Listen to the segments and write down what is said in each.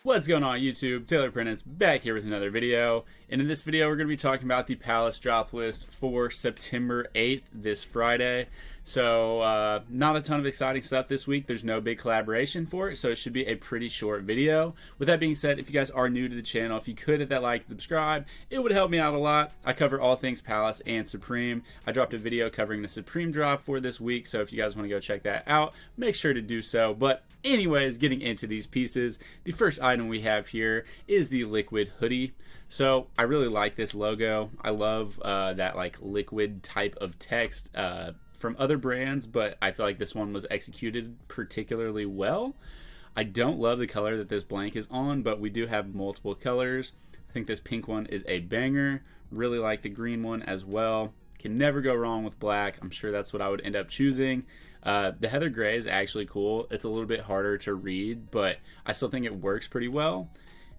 What's going on YouTube? Taylor Prentice back here with another video. And in this video we're going to be talking about the Palace drop list for September 8th, this Friday. So not a ton of exciting stuff this week. There's no big collaboration for it, so it should be a pretty short video. With that being said, if you guys are new to the channel, if you could hit that like and subscribe, it would help me out a lot. I cover all things Palace and Supreme. I dropped a video covering the Supreme drop for this week, so if you guys want to go check that out, make sure to do so. But anyways, getting into these pieces, the first item we have here is the liquid hoodie. So I really like this logo. I love that like liquid type of text from other brands, but I feel like this one was executed particularly well. I don't love the color that this blank is on, but we do have multiple colors. I think this pink one is a banger. Really like the green one as well. Can never go wrong with black. I'm sure that's what I would end up choosing. The heather gray is actually cool. It's a little bit harder to read, but I still think it works pretty well.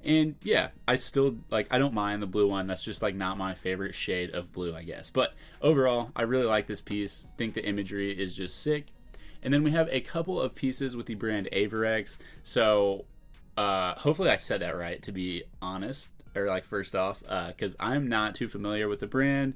And yeah, I still I don't mind the blue one. That's just like not my favorite shade of blue, I guess. But overall, I really like this piece. Think the imagery is just sick. And then we have a couple of pieces with the brand Averex. So hopefully I said that right, to be honest, or like first off, because I'm not too familiar with the brand.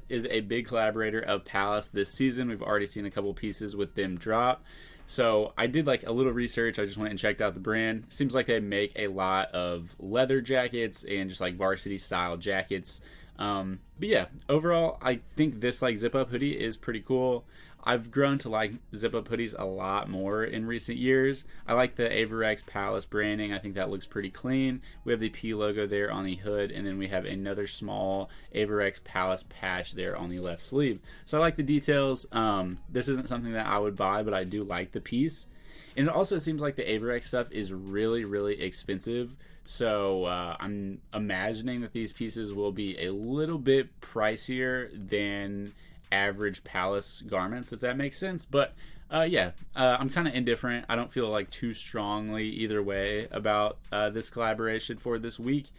Is a big collaborator of Palace this season. We've already seen a couple pieces with them drop. So I did like a little research. I just went and checked out the brand. Seems like they make a lot of leather jackets and just like varsity style jackets. But yeah, overall, I think this like zip up hoodie is pretty cool. I've grown to like zip up hoodies a lot more in recent years. I like the Averex Palace branding. I think that looks pretty clean. We have the P logo there on the hood, and then we have another small Averex Palace patch there on the left sleeve. So I like the details. This isn't something that I would buy, but I do like the piece. And it also seems like the Averex stuff is really, really expensive. So I'm imagining that these pieces will be a little bit pricier than average Palace garments, if that makes sense. But yeah, I'm kind of indifferent. I don't feel like too strongly either way about this collaboration for this week.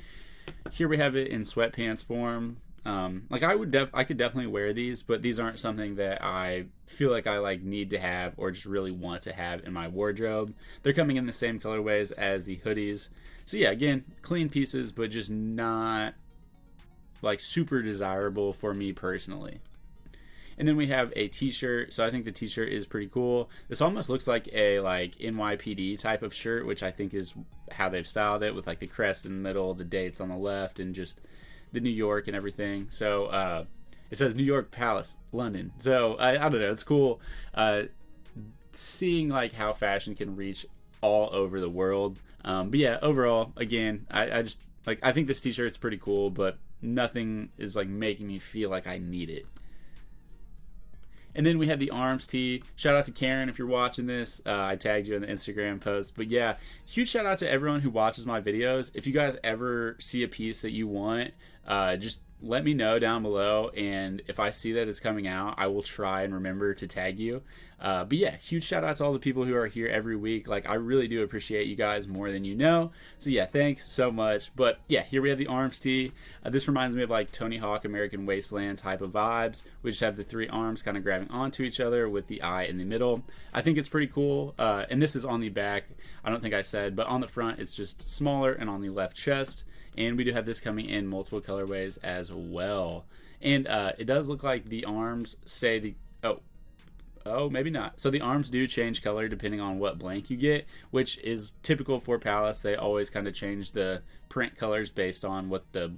Here we have it in sweatpants form. Like I could definitely wear these, but these aren't something that I feel like I like need to have or just really want to have in my wardrobe. They're coming in the same colorways as the hoodies. So yeah, again, clean pieces, but just not like super desirable for me personally. And then we have a t-shirt. So I think the t-shirt is pretty cool. This almost looks like a like NYPD type of shirt, which I think is how they've styled it, with like the crest in the middle, the dates on the left, and just the New York and everything. So it says New York, Palace, London. So I don't know, it's cool seeing like how fashion can reach all over the world. But yeah, overall, again, I just like, I think this t-shirt's pretty cool, but nothing is like making me feel like I need it. And then we have the arms tee. Shout out to Karen if you're watching this. I tagged you in the Instagram post. But yeah, huge shout out to everyone who watches my videos. If you guys ever see a piece that you want, just let me know down below. And if I see that it's coming out, I will try and remember to tag you. But yeah, huge shout out to all the people who are here every week. Like, I really do appreciate you guys more than you know. So yeah, thanks so much. But yeah, here we have the arms tee. This reminds me of like Tony Hawk American Wasteland type of vibes. We just have the three arms kind of grabbing onto each other with the eye in the middle. I think it's pretty cool. And this is on the back. I don't think I said, but on the front it's just smaller and on the left chest. And we do have this coming in multiple colorways as well. And it does look like the arms say the... Oh, maybe not. So the arms do change color depending on what blank you get, which is typical for Palace. They always kind of change the print colors based on what the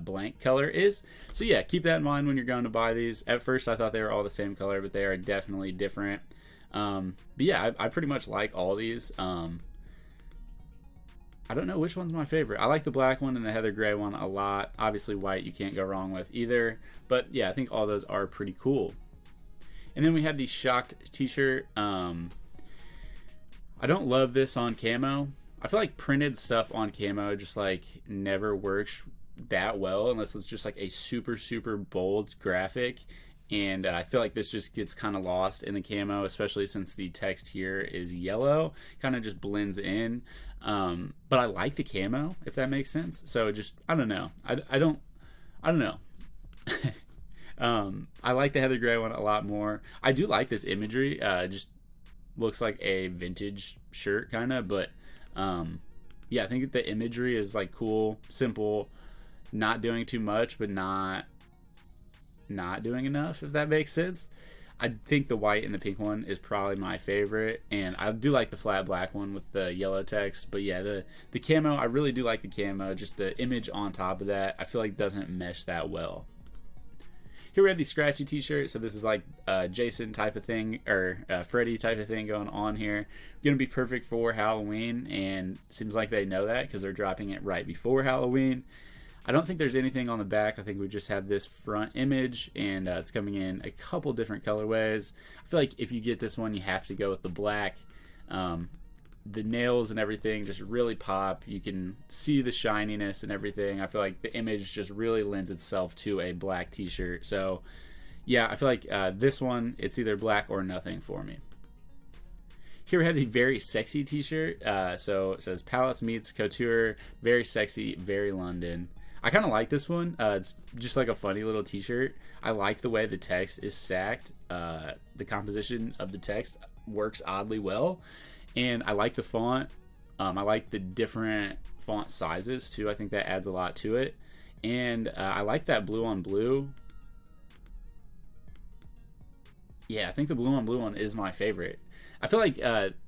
blank color is. So yeah, keep that in mind when you're going to buy these. At first I thought they were all the same color, but they are definitely different. But yeah, I pretty much like all these. I don't know which one's my favorite. I like the black one and the heather gray one a lot. Obviously white you can't go wrong with either. But yeah, I think all those are pretty cool. And then we have the Shocked t-shirt. I don't love this on camo. I feel like printed stuff on camo just like never works that well unless it's just like a super, super bold graphic. And I feel like this just gets kind of lost in the camo, especially since the text here is yellow. Kind of just blends in. But I like the camo, if that makes sense. So just, I don't know. I don't know. I like the heather gray one a lot more. I do like this imagery. Just looks like a vintage shirt kind of, but Yeah, I think the imagery is like cool, simple, not doing too much, but not doing enough, if that makes sense. I think the white and the pink one is probably my favorite, and I do like the flat black one with the yellow text. But yeah, the camo, I really do like the camo. Just the image on top of that, I feel like doesn't mesh that well. Here we have the scratchy t-shirt. So this is like Jason type of thing, or Freddy type of thing going on here. Gonna be perfect for Halloween, and seems like they know that because they're dropping it right before Halloween. I don't think there's anything on the back. I think we just have this front image, and it's coming in a couple different colorways. I feel like if you get this one, you have to go with the black. The nails and everything just really pop. You can see the shininess and everything. I feel like the image just really lends itself to a black t-shirt. So yeah, I feel like this one, it's either black or nothing for me. Here we have the very sexy t-shirt. So it says Palace meets Couture, very sexy, very London. I kind of like this one. It's just like a funny little t-shirt. I like the way the text is stacked. The composition of the text works oddly well. And I like the font. I like the different font sizes too. I think that adds a lot to it. And I like that blue on blue. Yeah, I think the blue on blue one is my favorite. I feel like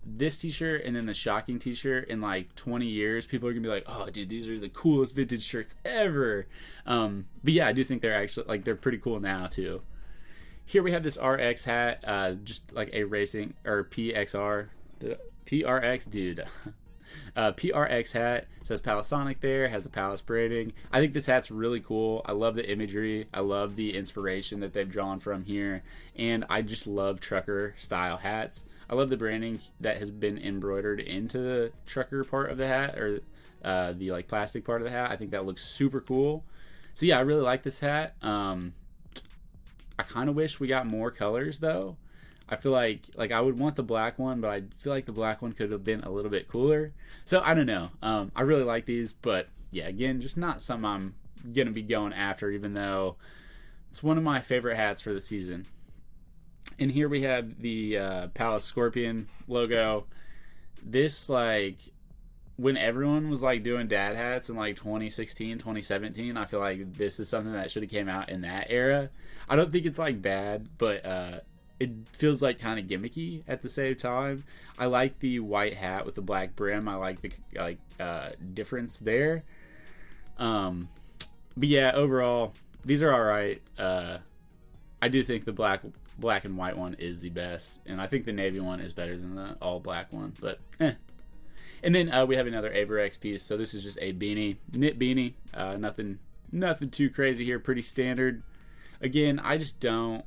this t-shirt and then the shocking t-shirt in like 20 years, people are gonna be like, oh dude, these are the coolest vintage shirts ever. But yeah, I do think they're actually like, they're pretty cool now too. Here we have this RX hat, just like a racing, or PXR, PRX, dude. PRX hat, says Palasonic there, has the Palace branding. I think this hat's really cool. I love the imagery. I love the inspiration that they've drawn from here. And I just love trucker style hats. I love the branding that has been embroidered into the trucker part of the hat, or the like plastic part of the hat. I think that looks super cool. So yeah, I really like this hat. I kind of wish we got more colors though. I feel like I would want the black one, but I feel like the black one could have been a little bit cooler. So I don't know. I really like these, but yeah, again, just not something I'm gonna be going after, even though it's one of my favorite hats for the season. And here we have the Palace Scorpion logo. This, like, when everyone was like doing dad hats in like 2016, 2017, I feel like this is something that should have came out in that era. I don't think it's like bad, but it feels like kind of gimmicky at the same time. I like the white hat with the black brim. I like the difference there. But yeah, overall, these are all right. I do think the black and white one is the best, and I think the navy one is better than the all black one. But And then we have another Averex piece. So this is just a beanie, knit beanie. Nothing too crazy here. Pretty standard. Again, I just don't.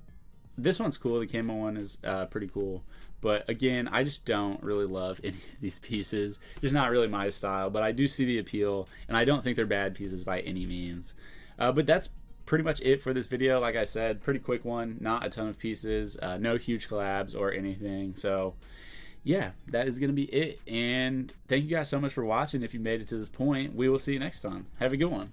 This one's cool. The camo one is pretty cool. But again, I just don't really love any of these pieces. It's not really my style, but I do see the appeal, and I don't think they're bad pieces by any means. But that's pretty much it for this video. Like I said, pretty quick one. Not a ton of pieces. No huge collabs or anything. So yeah, that is going to be it. And thank you guys so much for watching. If you made it to this point, we will see you next time. Have a good one.